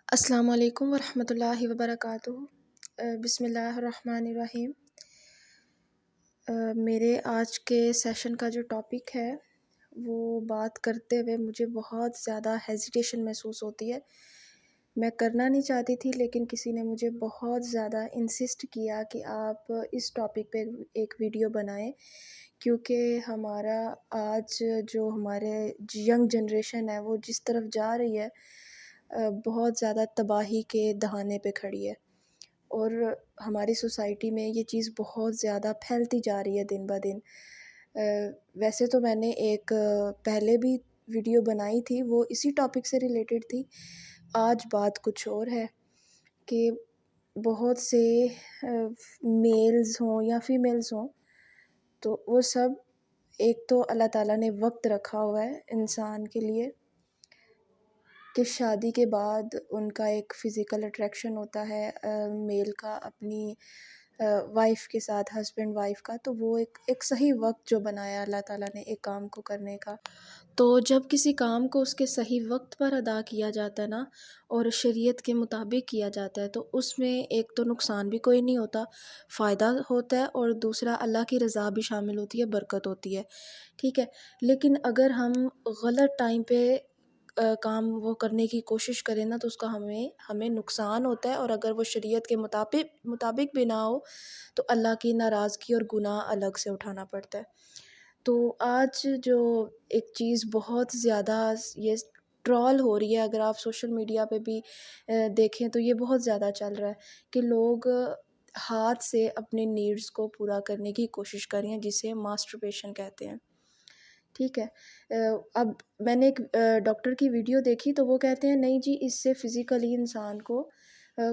السلام علیکم ورحمۃ اللہ وبرکاتہ۔ بسم اللہ الرحمن الرحیم۔ میرے آج کے سیشن کا جو ٹاپک ہے وہ بات کرتے ہوئے مجھے بہت زیادہ ہیزیٹیشن محسوس ہوتی ہے۔ میں کرنا نہیں چاہتی تھی، لیکن کسی نے مجھے بہت زیادہ انسسٹ کیا کہ آپ اس ٹاپک پہ ایک ویڈیو بنائیں، کیونکہ ہمارا آج جو ہمارے ینگ جنریشن ہے وہ جس طرف جا رہی ہے بہت زیادہ تباہی کے دہانے پہ کھڑی ہے، اور ہماری سوسائٹی میں یہ چیز بہت زیادہ پھیلتی جا رہی ہے دن بہ دن۔ ویسے تو میں نے ایک پہلے بھی ویڈیو بنائی تھی، وہ اسی ٹاپک سے ریلیٹڈ تھی۔ آج بات کچھ اور ہے کہ بہت سے میلز ہوں یا فیمیلز ہوں، تو وہ سب ایک تو اللہ تعالیٰ نے وقت رکھا ہوا ہے انسان کے لیے کہ شادی کے بعد ان کا ایک فزیکل اٹریکشن ہوتا ہے میل کا اپنی وائف کے ساتھ، ہسبینڈ وائف کا، تو وہ ایک صحیح وقت جو بنایا اللہ تعالیٰ نے ایک کام کو کرنے کا، تو جب کسی کام کو اس کے صحیح وقت پر ادا کیا جاتا ہے نا، اور شریعت کے مطابق کیا جاتا ہے، تو اس میں ایک تو نقصان بھی کوئی نہیں ہوتا، فائدہ ہوتا ہے، اور دوسرا اللہ کی رضا بھی شامل ہوتی ہے، برکت ہوتی ہے، ٹھیک ہے۔ لیکن اگر ہم غلط ٹائم پہ کام وہ کرنے کی کوشش کریں نا، تو اس کا ہمیں نقصان ہوتا ہے، اور اگر وہ شریعت کے مطابق بھی نہ ہو تو اللہ کی ناراضگی اور گناہ الگ سے اٹھانا پڑتا ہے۔ تو آج جو ایک چیز بہت زیادہ یہ ٹرول ہو رہی ہے، اگر آپ سوشل میڈیا پہ بھی دیکھیں تو یہ بہت زیادہ چل رہا ہے کہ لوگ ہاتھ سے اپنے نیڈز کو پورا کرنے کی کوشش کر رہے ہیں، جسے ماسٹربیشن کہتے ہیں، ٹھیک ہے۔ اب میں نے ایک ڈاکٹر کی ویڈیو دیکھی تو وہ کہتے ہیں نہیں جی، اس سے فزیکلی انسان کو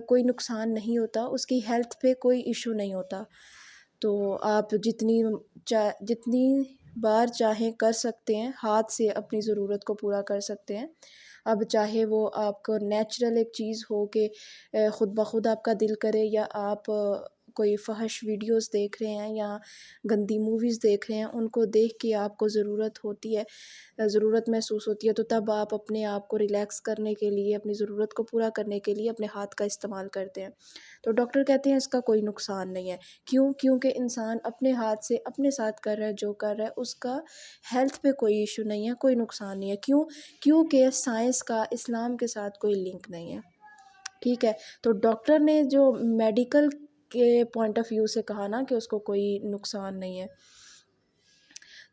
کوئی نقصان نہیں ہوتا، اس کی ہیلتھ پہ کوئی ایشو نہیں ہوتا، تو آپ جتنی بار چاہیں کر سکتے ہیں، ہاتھ سے اپنی ضرورت کو پورا کر سکتے ہیں۔ اب چاہے وہ آپ کو نیچرل ایک چیز ہو کہ خود بخود آپ کا دل کرے، یا آپ کوئی فحش ویڈیوز دیکھ رہے ہیں یا گندی موویز دیکھ رہے ہیں، ان کو دیکھ کے آپ کو ضرورت ہوتی ہے، ضرورت محسوس ہوتی ہے، تو تب آپ اپنے آپ کو ریلیکس کرنے کے لیے، اپنی ضرورت کو پورا کرنے کے لیے اپنے ہاتھ کا استعمال کرتے ہیں۔ تو ڈاکٹر کہتے ہیں اس کا کوئی نقصان نہیں ہے، کیونکہ انسان اپنے ہاتھ سے اپنے ساتھ کر رہا ہے جو کر رہا ہے، اس کا ہیلتھ پہ کوئی ایشو نہیں ہے، کوئی نقصان نہیں ہے، کیونکہ سائنس کا اسلام کے ساتھ کوئی لنک نہیں ہے، ٹھیک ہے۔ تو ڈاکٹر نے جو میڈیکل کے پوائنٹ آف ویو سے کہا نا کہ اس کو کوئی نقصان نہیں ہے،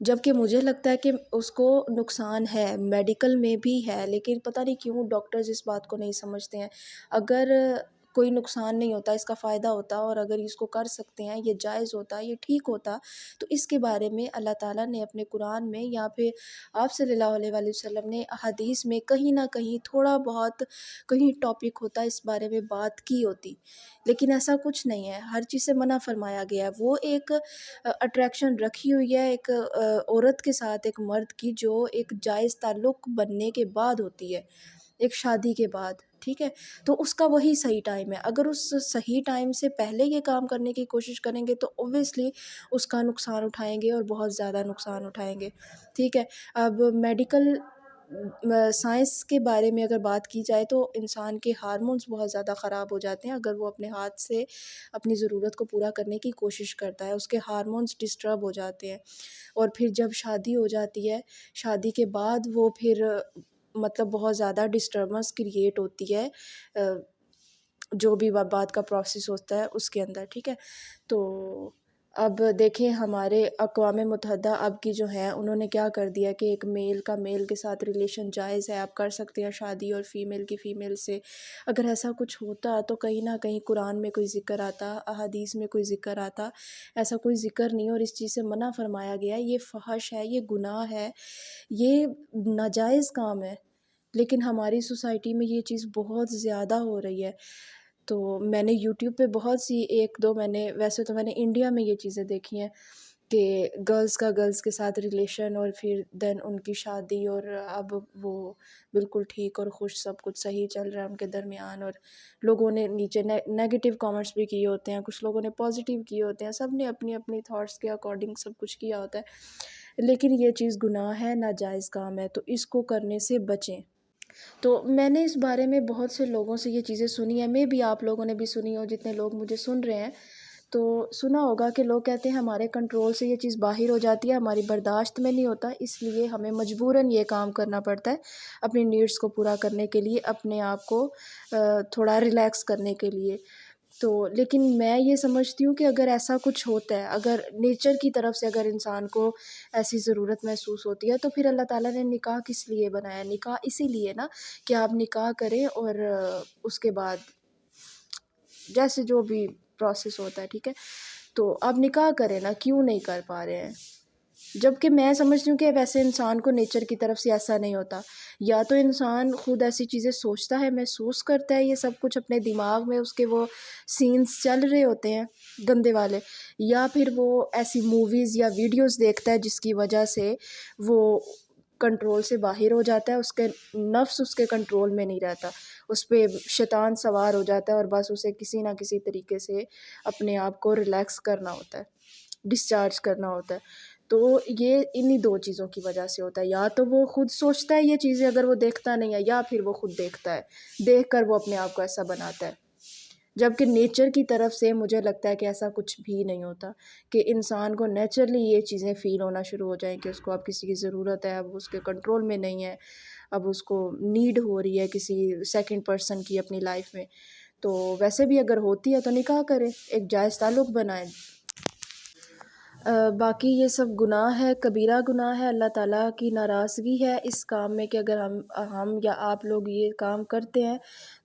جبکہ مجھے لگتا ہے کہ اس کو نقصان ہے، میڈیکل میں بھی ہے، لیکن پتہ نہیں کیوں ڈاکٹرز اس بات کو نہیں سمجھتے ہیں۔ اگر کوئی نقصان نہیں ہوتا، اس کا فائدہ ہوتا، اور اگر اس کو کر سکتے ہیں، یہ جائز ہوتا، یہ ٹھیک ہوتا، تو اس کے بارے میں اللہ تعالیٰ نے اپنے قرآن میں یا پھر آپ صلی اللہ علیہ وآلہ وسلم نے احادیث میں کہیں نہ کہیں تھوڑا بہت کہیں ٹاپک ہوتا اس بارے میں بات کی ہوتی، لیکن ایسا کچھ نہیں ہے، ہر چیز سے منع فرمایا گیا ہے۔ وہ ایک اٹریکشن رکھی ہوئی ہے ایک عورت کے ساتھ ایک مرد کی، جو ایک جائز تعلق بننے کے بعد ہوتی ہے، ایک شادی کے بعد، ٹھیک ہے۔ تو اس کا وہی صحیح ٹائم ہے، اگر اس صحیح ٹائم سے پہلے یہ کام کرنے کی کوشش کریں گے تو اوبویسلی اس کا نقصان اٹھائیں گے، اور بہت زیادہ نقصان اٹھائیں گے، ٹھیک ہے۔ اب میڈیکل سائنس کے بارے میں اگر بات کی جائے تو انسان کے ہارمونز بہت زیادہ خراب ہو جاتے ہیں اگر وہ اپنے ہاتھ سے اپنی ضرورت کو پورا کرنے کی کوشش کرتا ہے، اس کے ہارمونز ڈسٹرب ہو جاتے ہیں، اور پھر جب شادی ہو جاتی ہے، شادی کے بعد وہ پھر مطلب بہت زیادہ ڈسٹربنس کریٹ ہوتی ہے، جو بھی بات کا پروسیس ہوتا ہے اس کے اندر، ٹھیک ہے۔ تو اب دیکھیں ہمارے اقوام متحدہ اب کی جو ہیں، انہوں نے کیا کر دیا کہ ایک میل کا میل کے ساتھ ریلیشن جائز ہے، آپ کر سکتے ہیں شادی، اور فیمیل کی فیمیل سے۔ اگر ایسا کچھ ہوتا تو کہیں نہ کہیں قرآن میں کوئی ذکر آتا، احادیث میں کوئی ذکر آتا، ایسا کوئی ذکر نہیں، اور اس چیز سے منع فرمایا گیا ہے۔ یہ فحش ہے، یہ گناہ ہے، یہ ناجائز کام ہے، لیکن ہماری سوسائٹی میں یہ چیز بہت زیادہ ہو رہی ہے۔ تو میں نے یوٹیوب پہ بہت سی میں نے ویسے تو میں نے انڈیا میں یہ چیزیں دیکھی ہیں کہ گرلز کا گرلز کے ساتھ ریلیشن، اور پھر دین ان کی شادی، اور اب وہ بالکل ٹھیک اور خوش، سب کچھ صحیح چل رہا ہے ان کے درمیان، اور لوگوں نے نیچے نیگیٹو کامنٹس بھی کیے ہوتے ہیں، کچھ لوگوں نے پازیٹیو کیے ہوتے ہیں، سب نے اپنی اپنی تھاٹس کے اکارڈنگ سب کچھ کیا ہوتا ہے، لیکن یہ چیز گناہ ہے، ناجائز کام ہے، تو اس کو کرنے سے بچیں، تو میں نے اس بارے میں بہت سے لوگوں سے یہ چیزیں سنی ہیں، میں بھی آپ لوگوں نے بھی سنی ہو، جتنے لوگ مجھے سن رہے ہیں تو سنا ہوگا کہ لوگ کہتے ہیں ہمارے کنٹرول سے یہ چیز باہر ہو جاتی ہے، ہماری برداشت میں نہیں ہوتا، اس لیے ہمیں مجبوراً یہ کام کرنا پڑتا ہے اپنی نیڈس کو پورا کرنے کے لیے، اپنے آپ کو تھوڑا ریلیکس کرنے کے لیے۔ تو لیکن میں یہ سمجھتی ہوں کہ اگر ایسا کچھ ہوتا ہے، اگر نیچر کی طرف سے اگر انسان کو ایسی ضرورت محسوس ہوتی ہے، تو پھر اللہ تعالیٰ نے نکاح کس لیے بنایا؟ نکاح اسی لیے نا کہ آپ نکاح کریں اور اس کے بعد جیسے جو بھی پروسیس ہوتا ہے، ٹھیک ہے، تو آپ نکاح کریں نا، کیوں نہیں کر پا رہے ہیں؟ جبکہ میں سمجھتی ہوں کہ ویسے انسان کو نیچر کی طرف سے ایسا نہیں ہوتا، یا تو انسان خود ایسی چیزیں سوچتا ہے، محسوس کرتا ہے، یہ سب کچھ اپنے دماغ میں اس کے وہ سینز چل رہے ہوتے ہیں گندے والے، یا پھر وہ ایسی موویز یا ویڈیوز دیکھتا ہے جس کی وجہ سے وہ کنٹرول سے باہر ہو جاتا ہے، اس کے نفس اس کے کنٹرول میں نہیں رہتا، اس پہ شیطان سوار ہو جاتا ہے، اور بس اسے کسی نہ کسی طریقے سے اپنے آپ کو ریلیکس کرنا ہوتا ہے، ڈسچارج کرنا ہوتا ہے۔ تو یہ انہی دو چیزوں کی وجہ سے ہوتا ہے، یا تو وہ خود سوچتا ہے یہ چیزیں اگر وہ دیکھتا نہیں ہے، یا پھر وہ خود دیکھتا ہے، دیکھ کر وہ اپنے آپ کو ایسا بناتا ہے۔ جبکہ نیچر کی طرف سے مجھے لگتا ہے کہ ایسا کچھ بھی نہیں ہوتا، کہ انسان کو نیچرلی یہ چیزیں فیل ہونا شروع ہو جائیں کہ اس کو اب کسی کی ضرورت ہے، اب اس کے کنٹرول میں نہیں ہے، اب اس کو نیڈ ہو رہی ہے کسی سیکنڈ پرسن کی اپنی لائف میں۔ تو ویسے بھی اگر ہوتی ہے تو نکاح کریں، ایک جائز تعلق بنائیں۔ باقی یہ سب گناہ ہے، کبیرہ گناہ ہے، اللہ تعالیٰ کی ناراضگی ہے اس کام میں، کہ اگر ہم یا آپ لوگ یہ کام کرتے ہیں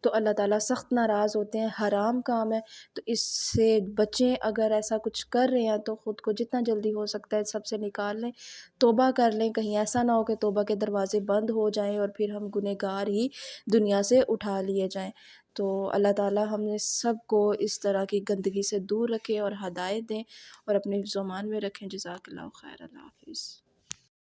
تو اللہ تعالیٰ سخت ناراض ہوتے ہیں، حرام کام ہے۔ تو اس سے بچیں، اگر ایسا کچھ کر رہے ہیں تو خود کو جتنا جلدی ہو سکتا ہے سب سے نکال لیں، توبہ کر لیں، کہیں ایسا نہ ہو کہ توبہ کے دروازے بند ہو جائیں اور پھر ہم گنہگار ہی دنیا سے اٹھا لیے جائیں۔ تو اللہ تعالیٰ ہم نے سب کو اس طرح کی گندگی سے دور رکھے اور ہدایت دیں اور اپنے حفظ و امان میں رکھیں۔ جزاک اللہ خیر، اللہ حافظ۔